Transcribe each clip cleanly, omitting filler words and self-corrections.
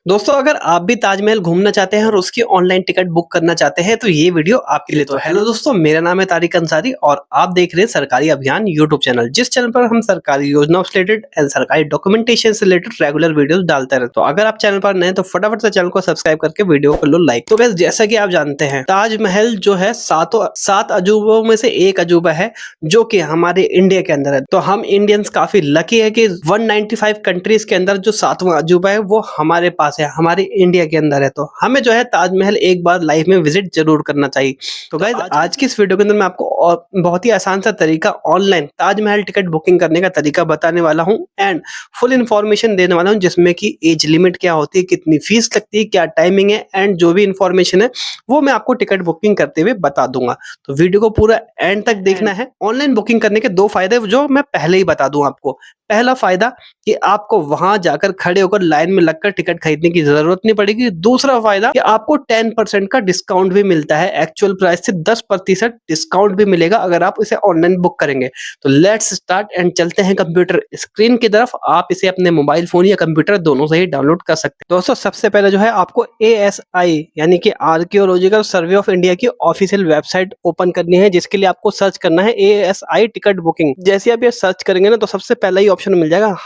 दोस्तों अगर आप भी ताजमहल घूमना चाहते हैं और उसकी ऑनलाइन टिकट बुक करना चाहते हैं तो ये वीडियो आपके लिए। तो हेलो दोस्तों, मेरा नाम है तारिक अंसारी और आप देख रहे हैं सरकारी अभियान यूट्यूब चैनल, जिस चैनल पर हम सरकारी योजनाओं से रिलेटेड एंड सरकारी डॉक्यूमेंटेशन से रिलेटेड रेगुलर वीडियोस डालते रहते हैं। तो अगर आप चैनल पर नए हैं तो फटाफट से चैनल को सब्सक्राइब करके वीडियो को लो लाइक। तो गाइस, जैसा कि आप जानते हैं ताजमहल जो है सात अजूबों में से एक अजूबा है जो कि हमारे इंडिया के अंदर है। तो हम इंडियंस काफी लकी है कि 195 कंट्रीज के अंदर जो सातवां अजूबा है वो हमारे पास है, हमारे इंडिया के अंदर है। तो हमें जो है ताजमहल एक बार लाइफ में विजिट जरूर करना चाहिए। तो गाइज आज की इस वीडियो के अंदर मैं आपको और बहुत ही आसान सा तरीका ऑनलाइन ताजमहल टिकट बुकिंग करने का तरीका बताने वाला हूँ एंड फुल इन्फॉर्मेशन देने वाला हूँ, जिसमें कि एज लिमिट क्या होती है, कितनी फीस लगती है, क्या टाइमिंग है एंड जो भी इन्फॉर्मेशन है वो मैं आपको टिकट बुकिंग करते हुए बता दूंगा। तो वीडियो को पूरा एंड तक देखना है। ऑनलाइन बुकिंग करने के दो फायदे जो मैं पहले ही बता दूं आपको। पहला फायदा कि आपको वहां जाकर खड़े होकर लाइन में लगकर टिकट खरीदने की जरूरत नहीं पड़ेगी। दूसरा फायदा कि आपको 10% का डिस्काउंट भी मिलता है, एक्चुअल प्राइस से 10% डिस्काउंट भी मिलेगा अगर आप इसे ऑनलाइन बुक करेंगे। तो लेट्स स्टार्ट एंड चलते हैं कंप्यूटर स्क्रीन की तरफ। आप इसे अपने मोबाइल फोन या कंप्यूटर दोनों से ही डाउनलोड कर सकते हैं। दोस्तों सबसे पहले जो है आपको ASI यानी कि आर्कियोलॉजिकल सर्वे ऑफ इंडिया की ऑफिशियल वेबसाइट ओपन करनी है, जिसके लिए आपको सर्च करना है ASI टिकट बुकिंग। जैसे आप ये सर्च करेंगे ना तो सबसे पहला ही ऑप्शन मिल जाएगा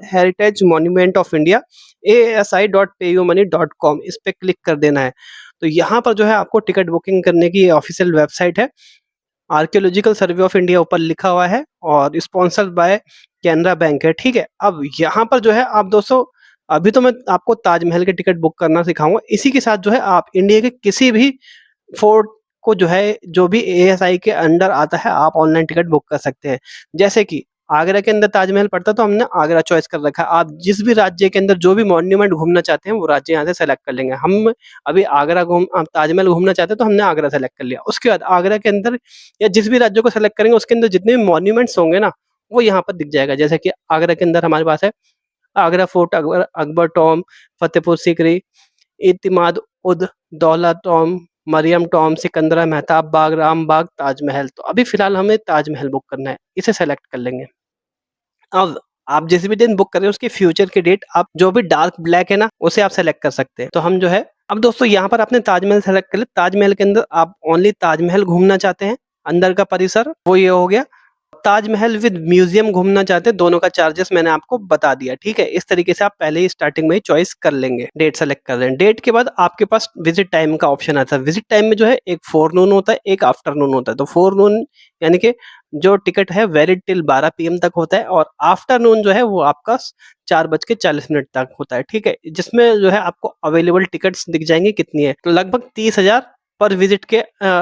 heritage monument of India asi.payumoney.com। इस पे क्लिक कर देना है। तो यहाँ पर जो है आपको टिकट बुकिंग करने की ऑफिशियल वेबसाइट है। आर्कियोलॉजिकल सर्वे ऑफ इंडिया ऊपर लिखा हुआ है और स्पॉन्सर्ड बाय कैनरा बैंक है। ठीक है, अब यहाँ पर जो है आप दोस्तों, अभी तो मैं आपको ताजमहल के टिकट बुक करना सिखाऊंगा, इसी के साथ जो है आप इंडिया के किसी भी फोर्ट को जो है, जो भी ASI के अंडर आता है, आप ऑनलाइन टिकट बुक कर सकते हैं। जैसे कि आगरा के अंदर ताजमहल पड़ता है तो हमने आगरा चॉइस कर रखा है। आप जिस भी राज्य के अंदर जो भी मॉन्यूमेंट घूमना चाहते हैं वो राज्य यहाँ से सेलेक्ट कर लेंगे। हम अभी आप ताजमहल घूमना चाहते हैं तो हमने आगरा सेलेक्ट कर लिया। उसके बाद आगरा के अंदर या जिस भी राज्य को सेलेक्ट करेंगे उसके अंदर जितने भी मॉन्यूमेंट्स होंगे ना वो यहाँ पर दिख जाएगा। जैसे कि आगरा के अंदर हमारे पास है Agra fort, Akbar Tom, Fatehpur Sikri, इतिमाद ud Daula Tom, Maryam Tom, Sikandra Mehtab बाग, राम बाग, ताजमहल। तो अभी फिलहाल हमें ताजमहल बुक करना है, इसे सेलेक्ट कर लेंगे। अब आप जिस भी दिन बुक कर रहे हो उसकी फ्यूचर की डेट आप जो भी डार्क ब्लैक है ना उसे आप सेलेक्ट कर सकते हैं। तो हम जो है, अब दोस्तों यहाँ पर आपने ताजमहल सेलेक्ट कर लिया। ताजमहल के अंदर आप ओनली ताजमहल घूमना चाहते हैं, अंदर का परिसर वो ये हो गया। ताजमहल विद म्यूजियम घूमना चाहते हैं, दोनों का चार्जेस मैंने आपको बता दिया। ठीक है, इस तरीके से आप पहले ही स्टार्टिंग में ही चॉइस कर लेंगे। डेट सेलेक्ट कर रहे हैं, डेट के बाद आपके पास विजिट टाइम का ऑप्शन आता है। विजिट टाइम में जो है एक फोरनून होता है, एक आफ्टरनून होता है। तो फोरनून यानी कि जो टिकट है वैलिड टिल 12 PM तक होता है और आफ्टरनून जो है वो आपका 4:40 तक होता है। ठीक है, जिसमें जो है आपको अवेलेबल टिकट्स दिख जाएंगे कितनी है। तो लगभग 30,000 पर विजिट के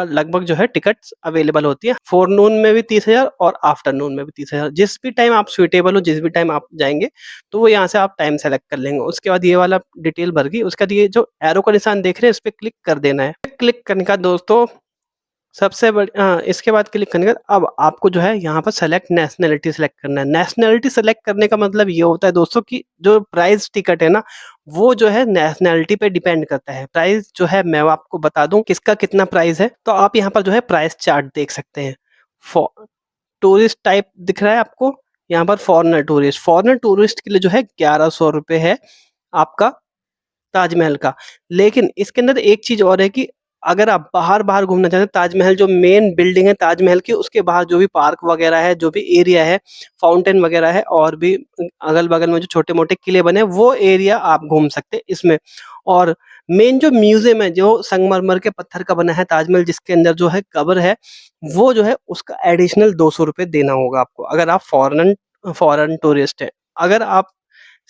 लगभग जो है टिकट्स अवेलेबल होती है। फोरनून में भी 30,000 और आफ्टरनून में भी 30,000। जिस भी टाइम आप सुइटेबल हो, जिस भी टाइम आप जाएंगे तो वो यहाँ से आप टाइम सेलेक्ट कर लेंगे। उसके बाद ये वाला डिटेल भर गई, उसके बाद ये जो एरो का निशान देख रहे हैं इस पे क्लिक कर देना है। क्लिक करने का दोस्तों सबसे बड़ी इसके बाद क्लिक करने के बाद अब आपको जो है यहाँ पर सेलेक्ट नेशनैलिटी सेलेक्ट करना है। नेशनैलिटी सेलेक्ट करने का मतलब ये होता है दोस्तों कि जो प्राइस टिकट है ना वो जो है नेशनैलिटी पे डिपेंड करता है। प्राइस जो है मैं आपको बता दूं किसका कितना प्राइस है। तो आप यहाँ पर जो है प्राइस चार्ट देख सकते हैं। टूरिस्ट टाइप दिख रहा है आपको यहाँ पर, फॉरनर टूरिस्ट के लिए जो है 1100 रुपये है आपका ताजमहल का। लेकिन इसके अंदर एक चीज और है कि अगर आप बाहर बाहर घूमना चाहते हैं, ताजमहल जो मेन बिल्डिंग है ताजमहल की उसके बाहर जो भी पार्क वगैरह है, जो भी एरिया है, फाउंटेन वगैरह है और भी अगल बगल में जो छोटे मोटे किले बने हैं वो एरिया आप घूम सकते हैं इसमें। और मेन जो म्यूजियम है जो संगमरमर के पत्थर का बना है ताजमहल, जिसके अंदर जो है कब्र है, वो जो है उसका एडिशनल 200 रुपये देना होगा आपको अगर आप फॉरेन टूरिस्ट है। अगर आप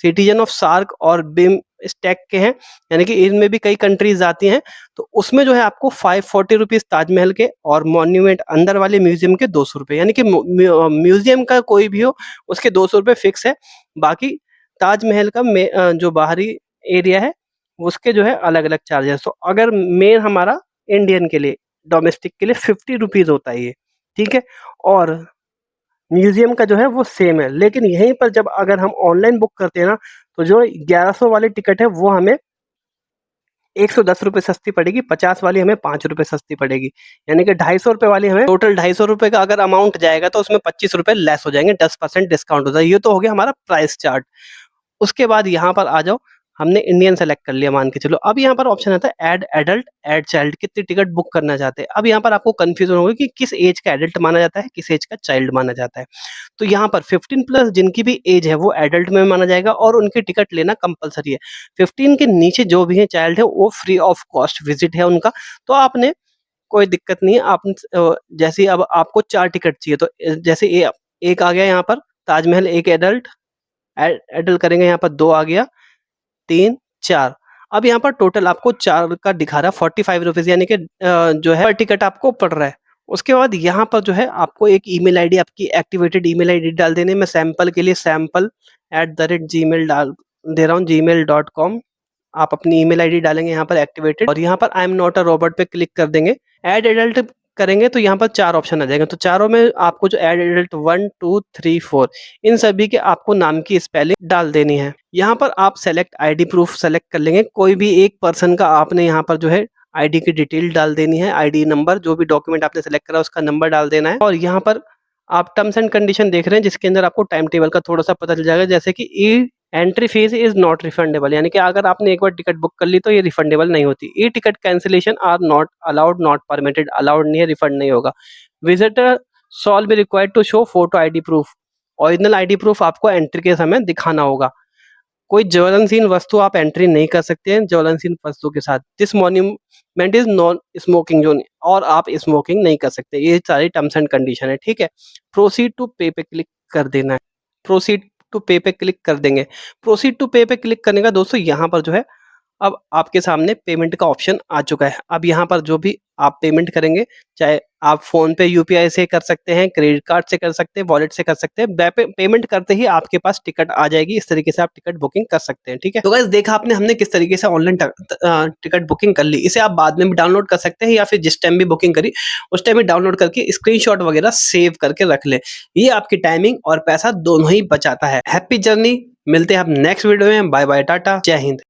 सिटीजन ऑफ सार्क और बिम स्टैक के हैं, यानी कि इनमें भी कई कंट्रीज आती हैं, तो उसमें जो है आपको 540 रुपीज ताजमहल के और मॉन्यूमेंट अंदर वाले म्यूजियम के 200 रुपये, यानी कि म्यूजियम का कोई भी हो उसके 200 रुपये फिक्स है। बाकी ताजमहल का जो बाहरी एरिया है उसके जो है अलग अलग चार्जेस। तो अगर मेन हमारा इंडियन के लिए, डोमेस्टिक के लिए 50 रुपीज होता है ये। ठीक है, और म्यूजियम का जो है वो सेम है। लेकिन यहीं पर जब अगर हम ऑनलाइन बुक करते हैं ना तो जो 1100 वाली टिकट है वो हमें 110 रुपये सस्ती पड़ेगी, 50 वाली हमें 5 रुपये सस्ती पड़ेगी। यानी कि 250 रुपये वाली हमें, टोटल 250 रुपये का अगर अमाउंट जाएगा तो उसमें 25 रुपये लेस हो जाएंगे, 10% डिस्काउंट होता है। ये तो हो गया हमारा प्राइस चार्ट। उसके बाद यहाँ पर आ जाओ हमने इंडियन सेलेक्ट कर लिया मान के चलो। अब यहाँ पर ऑप्शन आता है ऐड एडल्ट, ऐड चाइल्ड, कितनी टिकट बुक करना चाहते हैं। अब यहाँ पर आपको कंफ्यूजन होगा कि किस एज का एडल्ट माना जाता है, किस एज का चाइल्ड माना जाता है। तो यहाँ पर 15 प्लस जिनकी भी एज है वो एडल्ट में माना जाएगा और उनकी टिकट लेना कंपलसरी है। 15 के नीचे जो भी है चाइल्ड है वो फ्री ऑफ कॉस्ट विजिट है उनका। तो आपने कोई दिक्कत नहीं है। आप जैसे अब आपको 4 टिकट चाहिए तो जैसे एक आ गया यहाँ पर ताजमहल, एक एडल्ट, एडल्ट करेंगे यहाँ पर 2 आ गया, 3, 4। अब यहाँ पर टोटल आपको 4 का दिखा रहा है 45 रुपीज़, यानी कि जो है पर टिकट आपको पड़ रहा है। उसके बाद यहाँ पर जो है आपको एक ईमेल आईडी, आपकी एक्टिवेटेड ईमेल आईडी डाल देनी है। मैं सैंपल के लिए sample@gmail डाल दे रहा हूँ, gmail.com। आप अपनी ईमेल आईडी डालेंगे यहाँ पर एक्टिवेटेड और यहाँ पर I am not a robot पे क्लिक कर देंगे। ऐड एडल्ट करेंगे तो यहाँ पर 4 ऑप्शन आ जाएंगे। तो चारों में आपको जो ऐड एडल्ट 1, 2, 3, 4 इन सभी के आपको नाम की स्पेलिंग डाल देनी है। यहाँ पर आप सेलेक्ट आईडी प्रूफ सेलेक्ट कर लेंगे। कोई भी एक पर्सन का आपने यहाँ पर जो है आईडी की डिटेल डाल देनी है, आईडी नंबर, जो भी डॉक्यूमेंट आपने सेलेक्ट करा उसका नंबर डाल देना है। और यहाँ पर आप टर्म्स एंड कंडीशन देख रहे हैं जिसके अंदर आपको टाइम टेबल का थोड़ा सा पता चल जाएगा, जैसे कि ई entry fees is not refundable, यानी कि अगर आपने एक बार टिकट बुक कर ली तो ये रिफंडेबल नहीं होती। E ticket cancellation are not allowed, not permitted, allowed नहीं है, रिफंड नहीं होगा। Visitor shall be required to show photo ID proof, original ID proof आपको एंट्री के समय दिखाना होगा। कोई ज्वलनशील वस्तु आप एंट्री नहीं कर सकते हैं ज्वलनशील वस्तु के साथ। This monument is non smoking zone, और आप स्मोकिंग नहीं कर सकते। ये सारी टर्म्स एंड कंडीशन है, ठीक है। प्रोसीड टू पे पे क्लिक कर देना है। प्रोसीड टू पे पे क्लिक कर देंगे। प्रोसीड टू पे पे क्लिक करने का दोस्तों यहाँ पर जो है अब आपके सामने पेमेंट का ऑप्शन आ चुका है। अब यहाँ पर जो भी आप पेमेंट करेंगे, चाहे आप फोन पे यूपीआई से कर सकते हैं, क्रेडिट कार्ड से कर सकते हैं, वॉलेट से कर सकते हैं। पेमेंट करते ही आपके पास टिकट आ जाएगी। इस तरीके से आप टिकट बुकिंग कर सकते हैं, ठीक है। तो गाइस देखा आपने हमने किस तरीके से ऑनलाइन टिकट बुकिंग कर ली। इसे आप बाद में भी डाउनलोड कर सकते हैं या फिर जिस टाइम भी बुकिंग करी उस टाइम भी डाउनलोड करके स्क्रीनशॉट वगैरह सेव करके रख ले। ये आपकी टाइमिंग और पैसा दोनों ही बचाता है। हैप्पी जर्नी, मिलते हैं आप नेक्स्ट वीडियो में। बाय बाय, टाटा, जय हिंद।